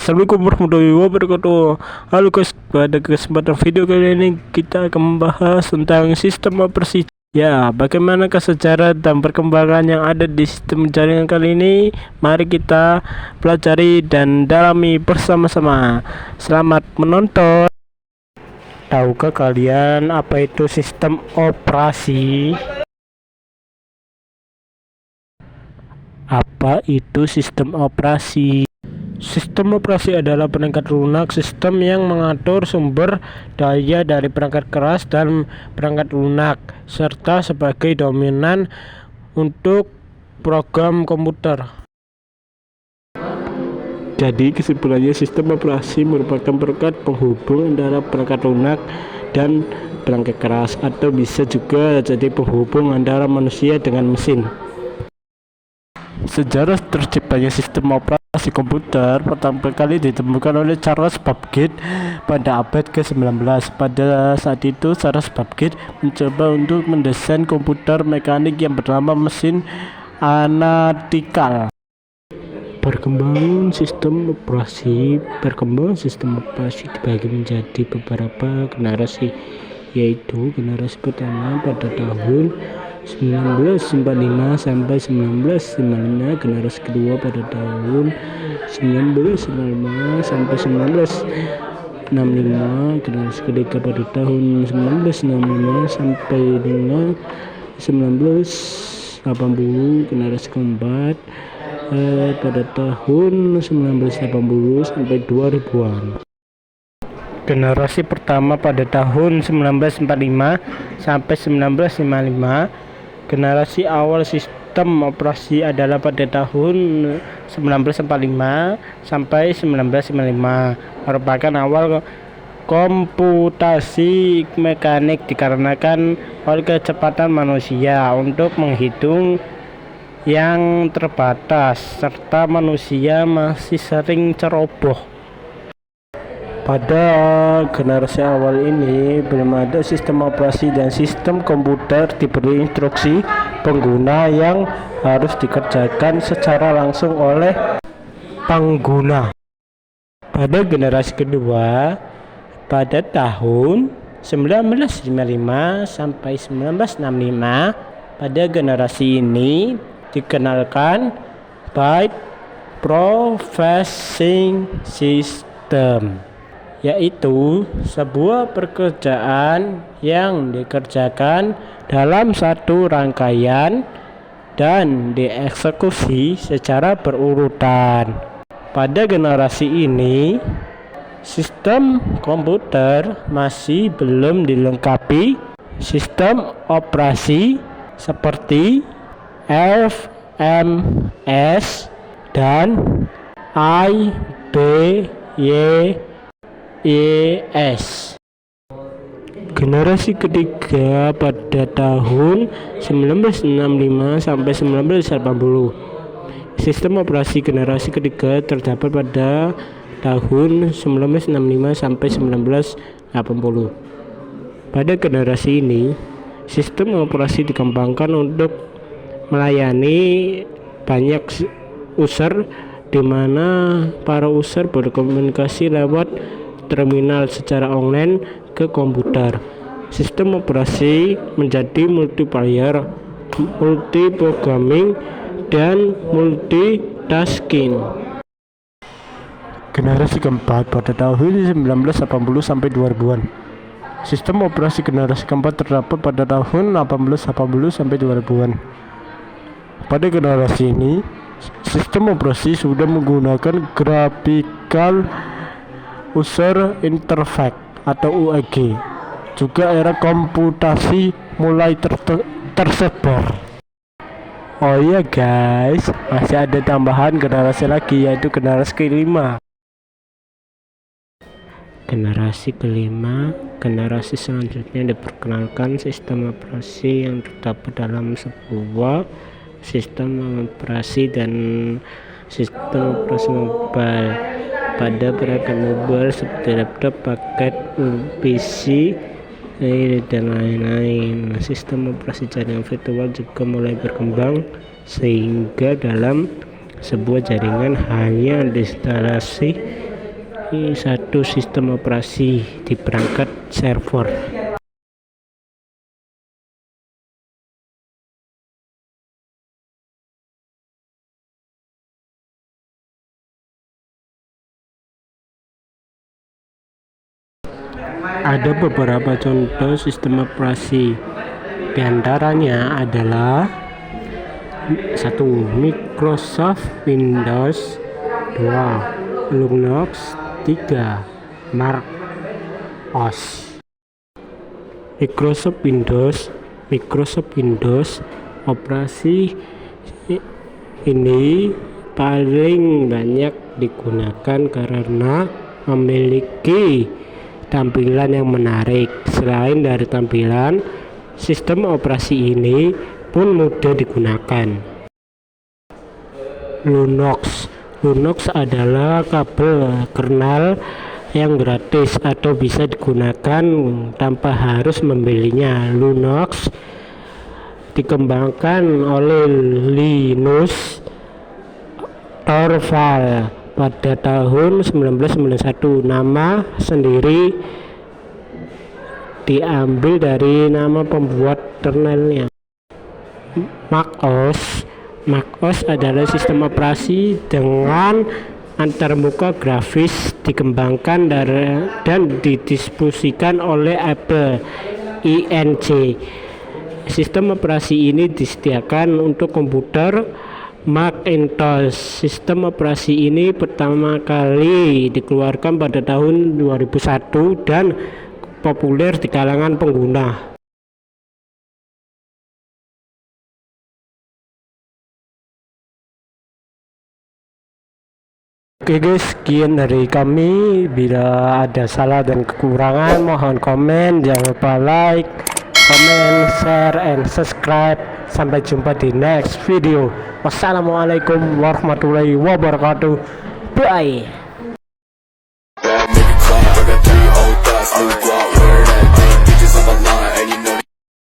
Assalamualaikum warahmatullahi wabarakatuh. Halo guys, pada kesempatan video kali ini kita akan membahas tentang sistem operasi. Ya, bagaimanakah sejarah dan perkembangan yang ada di sistem jaringan kali ini? Mari kita pelajari dan dalami bersama-sama. Selamat menonton. Tahukah kalian apa itu sistem operasi? Apa itu sistem operasi? Sistem operasi adalah perangkat lunak sistem yang mengatur sumber daya dari perangkat keras dan perangkat lunak, serta sebagai dominan untuk program komputer. Jadi kesimpulannya, sistem operasi merupakan perangkat penghubung antara perangkat lunak dan perangkat keras, atau bisa juga jadi penghubung antara manusia dengan mesin. Sejarah terciptanya sistem operasi komputer pertama kali ditemukan oleh Charles Babbage pada abad ke-19. Pada saat itu, Charles Babbage mencoba untuk mendesain komputer mekanik yang bernama mesin analytical. Perkembangan sistem operasi dibagi menjadi beberapa generasi, yaitu generasi pertama pada tahun 1945 sampai 1955, generasi kedua pada tahun 1955 sampai 1965, generasi ketiga pada tahun 1965 sampai dengan 1980, generasi keempat pada tahun 1980 sampai 2000-an. Generasi pertama pada tahun 1945 sampai 1955. Generasi awal sistem operasi adalah pada tahun 1945 sampai 1955, merupakan awal komputasi mekanik dikarenakan oleh kecepatan manusia untuk menghitung yang terbatas, serta manusia masih sering ceroboh. Pada generasi awal ini belum ada sistem operasi dan sistem komputer diberi instruksi pengguna yang harus dikerjakan secara langsung oleh pengguna. Pada generasi kedua pada tahun 1955 sampai 1965, pada generasi ini dikenalkan byte processing system, yaitu sebuah pekerjaan yang dikerjakan dalam satu rangkaian dan dieksekusi secara berurutan. Pada generasi ini, sistem komputer masih belum dilengkapi sistem operasi seperti FMS dan IBYS. Generasi ketiga pada tahun 1965 sampai 1980. Sistem operasi generasi ketiga terdapat pada tahun 1965 sampai 1980. Pada generasi ini, sistem operasi dikembangkan untuk melayani banyak user, di mana para user berkomunikasi lewat terminal secara online ke komputer. Sistem operasi menjadi multiplayer, multiprogramming, dan multitasking. Generasi keempat pada tahun 1980 sampai 2000-an. Sistem operasi generasi keempat terdapat pada tahun 1880 sampai 2000-an. Pada generasi ini, sistem operasi sudah menggunakan Graphical User Interface atau UEG. Juga era komputasi mulai tersebar. Oh iya guys, masih ada tambahan generasi lagi, yaitu generasi kelima. Generasi selanjutnya diperkenalkan sistem operasi yang terdapat dalam sebuah sistem operasi dan sistem operasi mobile. Pada perangkat mobile seperti laptop, paket, PC, dan lain-lain. Sistem operasi jaringan virtual juga mulai berkembang, sehingga dalam sebuah jaringan hanya diinstalasi satu sistem operasi di perangkat server. Ada beberapa contoh sistem operasi. Di antaranya adalah 1. Microsoft Windows, 2. Linux, 3. Mac OS. Microsoft Windows operasi ini paling banyak digunakan karena memiliki tampilan yang menarik. Selain dari tampilan, sistem operasi ini pun mudah digunakan. Linux adalah kabel kernel yang gratis atau bisa digunakan tanpa harus membelinya. Linux dikembangkan oleh Linus Torvalds pada tahun 1991. Nama sendiri diambil dari nama pembuat kernelnya. Mac OS adalah sistem operasi dengan antarmuka grafis, dikembangkan dan didistribusikan oleh Apple Inc. Sistem operasi ini disediakan untuk komputer Macintosh. Sistem operasi ini pertama kali dikeluarkan pada tahun 2001 dan populer di kalangan pengguna. Oke guys, sekian dari kami. Bila ada salah dan kekurangan mohon komen. Jangan lupa like, comment, share, and subscribe. Sampai jumpa di next video. Wassalamualaikum warahmatullahi wabarakatuh. Bye.